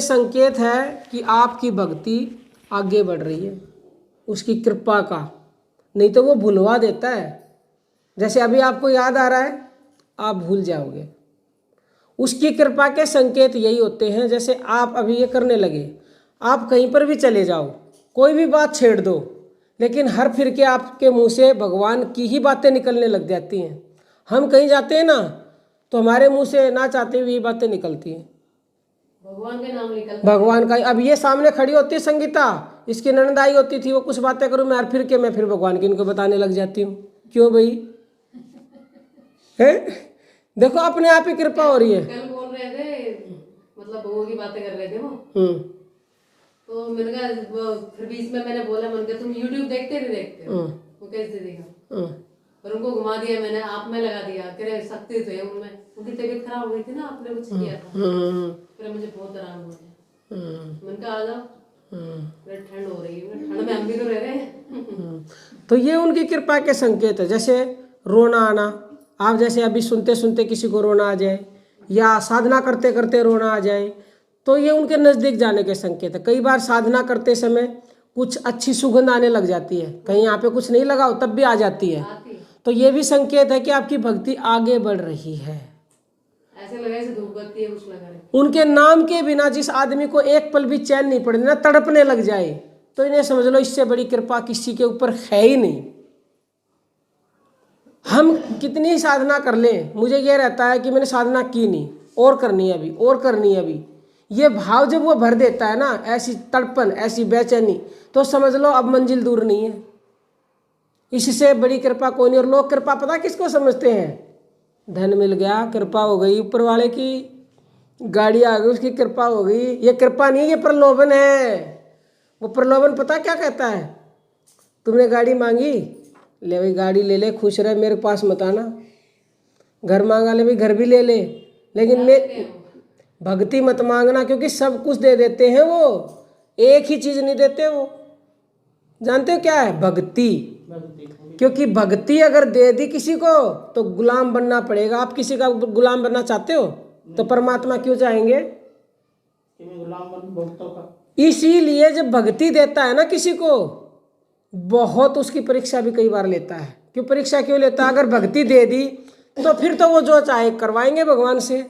संकेत है कि आपकी भक्ति आगे बढ़ रही है उसकी कृपा का, नहीं तो वो भुलवा देता है। जैसे अभी आपको याद आ रहा है, आप भूल जाओगे। उसकी कृपा के संकेत यही होते हैं, जैसे आप अभी ये करने लगे, आप कहीं पर भी चले जाओ, कोई भी बात छेड़ दो, लेकिन हर फिर के आपके मुंह से भगवान की ही बातें निकलने लग जाती हैं। हम कहीं जाते हैं ना, तो हमारे मुंह से ना चाहते हुए ये बातें निकलती हैं, भगवान का नाम निकलता भगवान का। अब ये सामने खड़ी होती है संगीता, इसकी ननद आई होती थी, वो कुछ बातें करूँ मैं, मैं फिर भगवान की इनको बताने लग जाती हूँ। क्यों भाई? है देखो अपने आप ही कृपा हो रही है। कल बोल रहे थे, मतलब बहू की बातें कर रहे थे वो, तो मैंने कहा फिर बीच में मैंने बोला, मैंने कहा तुम YouTube देखते नहीं देखते? वो कैसे देखा, और उनको घुमा दिया मैंने, आप में लगा दिया, तेरे शक्ति थे उनमें, उनकी तबीयत खराब हुई थी ना, आपने कुछ किया था, फिर मुझे बहुत आराम हो गया। मैंने कहा आ जाओ, ठंड हो रही है, ठंड में हम भी तो रह रहे हैं। तो ये उनकी कृपा के संकेत है। जैसे रोना आना, आप जैसे अभी सुनते सुनते किसी को रोना आ जाए, या साधना करते करते रोना आ जाए, तो ये उनके नज़दीक जाने के संकेत है। कई बार साधना करते समय कुछ अच्छी सुगंध आने लग जाती है, कहीं यहाँ पे कुछ नहीं लगा हो तब भी आ जाती है, तो ये भी संकेत है कि आपकी भक्ति आगे बढ़ रही है। ऐसे लगा जैसे धूप बत्ती है कुछ लगा रहे। उनके नाम के बिना जिस आदमी को एक पल भी चैन नहीं पड़े ना, तड़पने लग जाए, तो इन्हें समझ लो इससे बड़ी कृपा किसी के ऊपर है ही नहीं। हम कितनी ही साधना कर लें, मुझे ये रहता है कि मैंने साधना की नहीं, और करनी है अभी, और करनी है अभी, ये भाव जब वो भर देता है ना, ऐसी तड़पन, ऐसी बेचैनी, तो समझ लो अब मंजिल दूर नहीं है। इससे बड़ी कृपा कोई नहीं। और लोग कृपा पता किसको समझते हैं? धन मिल गया, कृपा हो गई, ऊपर वाले की गाड़ी आ गई, उसकी कृपा हो गई। ये कृपा नहीं, ये प्रलोभन है। वो प्रलोभन पता क्या कहता है? तुमने गाड़ी मांगी, ले भाई गाड़ी ले ले, खुश रहे, मेरे पास मत आना। घर मांगा, ले भाई घर भी ले ले, लेकिन मैं भक्ति मत मांगना, क्योंकि सब कुछ दे देते हैं वो, एक ही चीज़ नहीं देते वो। जानते हो क्या है? भक्ति। क्योंकि भक्ति अगर दे दी किसी को तो गुलाम बनना पड़ेगा। आप किसी का गुलाम बनना चाहते हो तो परमात्मा क्यों चाहेंगे? इसीलिए जब भक्ति देता है ना किसी को, बहुत उसकी परीक्षा भी कई बार लेता है। क्यों परीक्षा क्यों लेता है? अगर भक्ति दे दी तो फिर तो वो जो चाहे करवाएंगे भगवान से,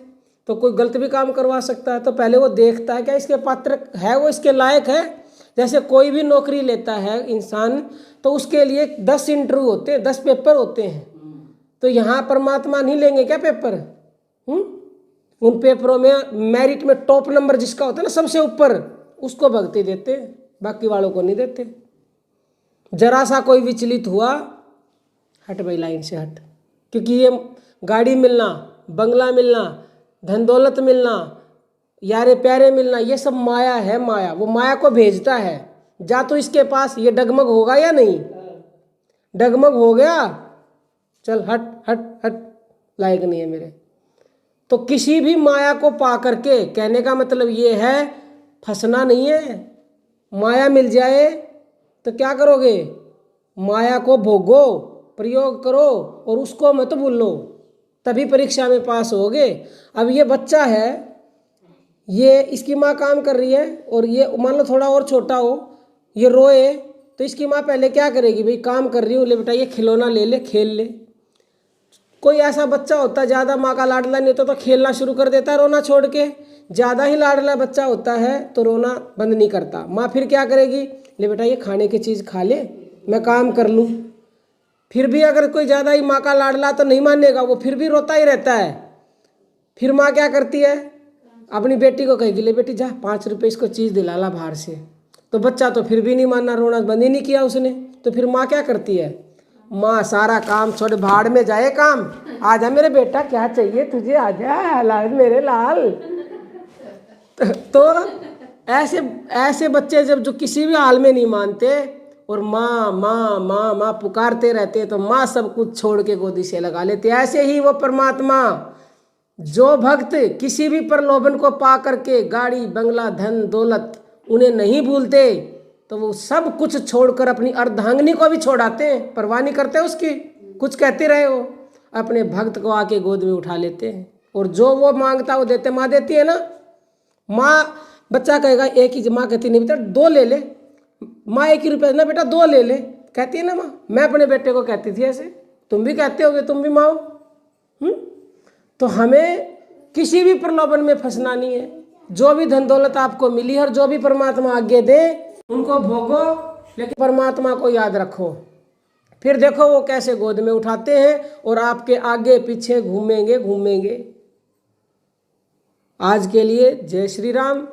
तो कोई गलत भी काम करवा सकता है। तो पहले वो देखता है क्या इसके पात्र है, वो इसके लायक है। जैसे कोई भी नौकरी लेता है इंसान, तो उसके लिए 10 इंटरव्यू होते हैं, 10 पेपर होते हैं। तो यहाँ परमात्मा नहीं लेंगे क्या पेपर? उन पेपरों में मेरिट में टॉप नंबर जिसका होता है ना, सबसे ऊपर, उसको भक्ति देते, बाकी वालों को नहीं देते। जरा सा कोई विचलित हुआ, हट भाई लाइन से हट। क्योंकि ये गाड़ी मिलना, बंगला मिलना, धन दौलत मिलना, यारे प्यारे मिलना, ये सब माया है। माया, वो माया को भेजता है, जा तो इसके पास, ये डगमग होगा या नहीं? डगमग हो गया, चल हट हट हट, लायक नहीं है मेरे। तो किसी भी माया को पा करके, कहने का मतलब ये है, फंसना नहीं है। माया मिल जाए तो क्या करोगे? माया को भोगो, प्रयोग करो, और उसको मत भूलो, तभी परीक्षा में पास होगे। अब ये बच्चा है, ये इसकी माँ काम कर रही है, और ये मान लो थोड़ा और छोटा हो, ये रोए, तो इसकी माँ पहले क्या करेगी? भाई काम कर रही हूँ, ले बेटा ये खिलौना ले ले, खेल ले। कोई ऐसा बच्चा होता है ज़्यादा माँ का लाडला नहीं होता तो खेलना शुरू कर देता है रोना छोड़ के। ज़्यादा ही लाडला बच्चा होता है तो रोना बंद नहीं करता। माँ फिर क्या करेगी? ले बेटा ये खाने की चीज़ खा ले, मैं काम कर लूँ। फिर भी अगर कोई ज़्यादा ही माँ का लाडला तो नहीं मानेगा, वो फिर भी रोता ही रहता है। फिर माँ क्या करती है? अपनी बेटी को कहेगी, ले बेटी जा 5 रुपये इसको चीज़ दिला ला बाहर से। तो बच्चा तो फिर भी नहीं मानना, रोना बंद ही नहीं किया उसने। तो फिर माँ क्या करती है? माँ सारा काम छोड़, भाड़ में जाए काम, आजा मेरे बेटा क्या चाहिए तुझे, आजा लाल मेरे लाल। तो ऐसे ऐसे बच्चे जब जो किसी भी हाल में नहीं मानते और माँ माँ माँ माँ पुकारते रहते, तो माँ सब कुछ छोड़ के गोदी से लगा लेते। ऐसे ही वो परमात्मा, जो भक्त किसी भी प्रलोभन को पा करके, गाड़ी बंगला धन दौलत उन्हें नहीं भूलते, तो वो सब कुछ छोड़कर अपनी अर्धांगिनी को भी छोड़ाते हैं, परवाह नहीं करते उसकी। कुछ कहते रहे हो, अपने भक्त को आके गोद में उठा लेते हैं, और जो वो मांगता वो देते। माँ देती है ना, माँ बच्चा कहेगा एक ही, माँ कहती नहीं बेटा 2 ले ले, माँ 1 ही रुपये ना बेटा 2 ले ले, कहती है ना माँ। मैं अपने बेटे को कहती थी ऐसे, तुम भी कहते होगे, तुम भी माँ हो। तो हमें किसी भी प्रलोभन में फंसना नहीं है। जो भी धन दौलत आपको मिली है और जो भी परमात्मा आगे दे उनको भोगो, लेकिन परमात्मा को याद रखो। फिर देखो वो कैसे गोद में उठाते हैं और आपके आगे पीछे घूमेंगे। आज के लिए जय श्री राम।